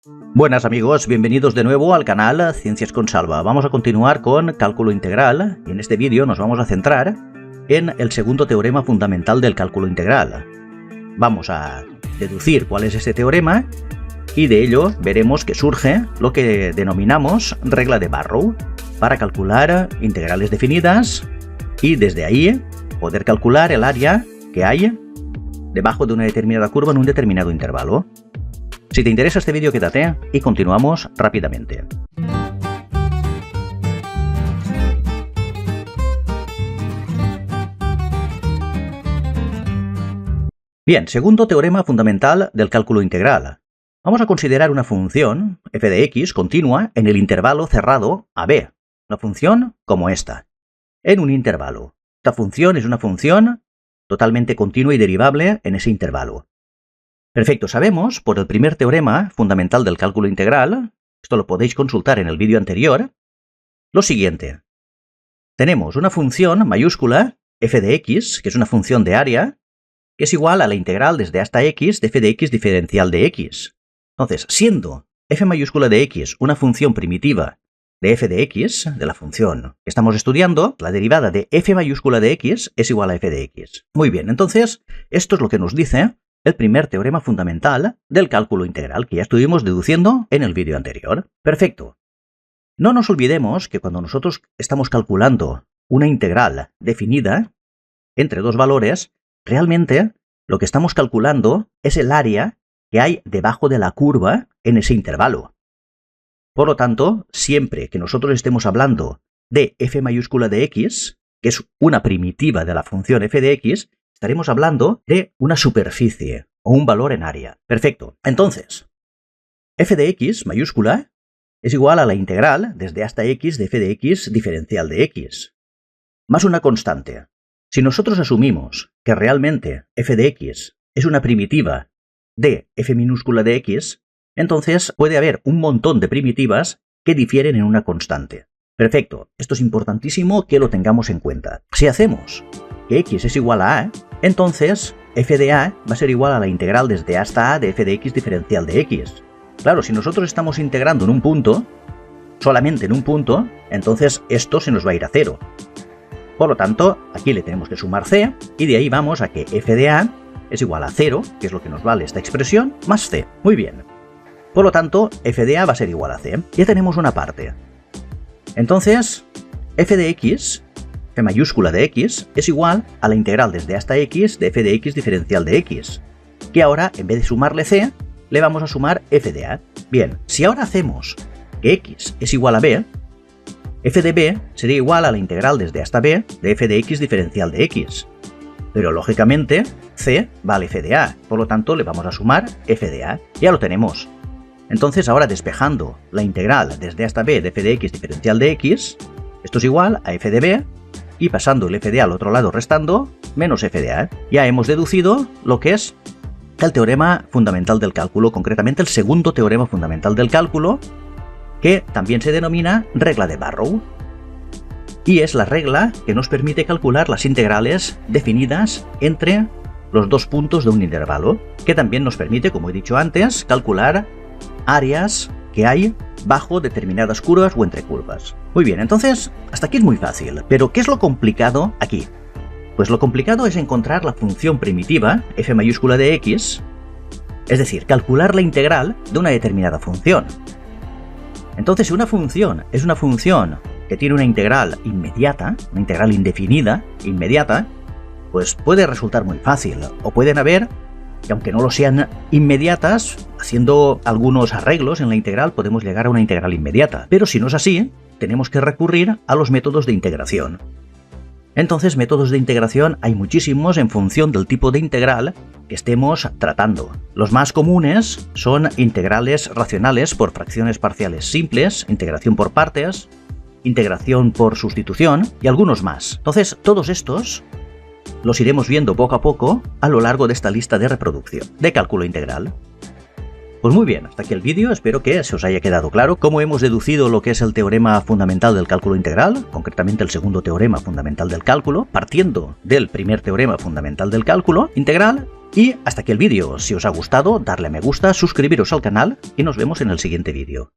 Buenas amigos, bienvenidos de nuevo al canal Ciencias con Salva. Vamos a continuar con cálculo integral y en este vídeo nos vamos a centrar en el segundo teorema fundamental del cálculo integral. Vamos a deducir cuál es ese teorema y de ello veremos que surge lo que denominamos regla de Barrow para calcular integrales definidas y desde ahí poder calcular el área que hay debajo de una determinada curva en un determinado intervalo. Si te interesa este vídeo, quédate y continuamos rápidamente. Bien, segundo teorema fundamental del cálculo integral. Vamos a considerar una función, f de x, continua en el intervalo cerrado AB. Una función como esta, en un intervalo. Esta función es una función totalmente continua y derivable en ese intervalo. Perfecto, sabemos por el primer teorema fundamental del cálculo integral, esto lo podéis consultar en el vídeo anterior, lo siguiente. Tenemos una función mayúscula, f de x, que es una función de área, que es igual a la integral desde hasta x de f de x diferencial de x. Entonces, siendo f mayúscula de x una función primitiva de f de x, de la función que estamos estudiando, la derivada de f mayúscula de x es igual a f de x. Muy bien, entonces, esto es lo que nos dice el primer teorema fundamental del cálculo integral que ya estuvimos deduciendo en el vídeo anterior. Perfecto. No nos olvidemos que cuando nosotros estamos calculando una integral definida entre dos valores, realmente lo que estamos calculando es el área que hay debajo de la curva en ese intervalo. Por lo tanto, siempre que nosotros estemos hablando de f mayúscula de x, que es una primitiva de la función f de x, estaremos hablando de una superficie o un valor en área. Perfecto. Entonces, f de x mayúscula es igual a la integral desde hasta x de f de x diferencial de x, más una constante. Si nosotros asumimos que realmente f de x es una primitiva de f minúscula de x, entonces puede haber un montón de primitivas que difieren en una constante. Perfecto. Esto es importantísimo que lo tengamos en cuenta. Si hacemos que x es igual a a, entonces f de a va a ser igual a la integral desde hasta a de f de x diferencial de x. Claro, si nosotros estamos integrando en un punto, solamente en un punto, entonces esto se nos va a ir a 0. Por lo tanto, aquí le tenemos que sumar c, y de ahí vamos a que f de a es igual a 0, que es lo que nos vale esta expresión, más c. Muy bien. Por lo tanto, f de a va a ser igual a c. Ya tenemos una parte. Entonces, f de x, f mayúscula de x, es igual a la integral desde hasta x de f de x diferencial de x, que ahora, en vez de sumarle c, le vamos a sumar f de a. Bien, si ahora hacemos que x es igual a b, f de b sería igual a la integral desde hasta b de f de x diferencial de x. Pero lógicamente, c vale f de a, por lo tanto le vamos a sumar f de a. Ya lo tenemos. Entonces ahora despejando la integral desde hasta b de f de x diferencial de x, esto es igual a f de b, y pasando el f de a al otro lado restando, menos f de a. Ya hemos deducido lo que es el teorema fundamental del cálculo, concretamente el segundo teorema fundamental del cálculo, que también se denomina regla de Barrow. Y es la regla que nos permite calcular las integrales definidas entre los dos puntos de un intervalo, que también nos permite, como he dicho antes, calcular áreas que hay bajo determinadas curvas o entre curvas. Muy bien, entonces, hasta aquí es muy fácil, pero ¿qué es lo complicado aquí? Pues lo complicado es encontrar la función primitiva, f mayúscula de x, es decir, calcular la integral de una determinada función. Entonces, si una función es una función que tiene una integral inmediata, una integral indefinida, inmediata, pues puede resultar muy fácil, o pueden haber que aunque no lo sean inmediatas, haciendo algunos arreglos en la integral podemos llegar a una integral inmediata. Pero si no es así, tenemos que recurrir a los métodos de integración. Entonces, métodos de integración hay muchísimos en función del tipo de integral que estemos tratando. Los más comunes son integrales racionales por fracciones parciales simples, integración por partes, integración por sustitución y algunos más. Entonces, todos estos los iremos viendo poco a poco a lo largo de esta lista de reproducción de cálculo integral. Pues muy bien, hasta aquí el vídeo, espero que se os haya quedado claro cómo hemos deducido lo que es el teorema fundamental del cálculo integral, concretamente el segundo teorema fundamental del cálculo, partiendo del primer teorema fundamental del cálculo integral, Y hasta aquí el vídeo. Si os ha gustado, darle a me gusta, suscribiros al canal y nos vemos en el siguiente vídeo.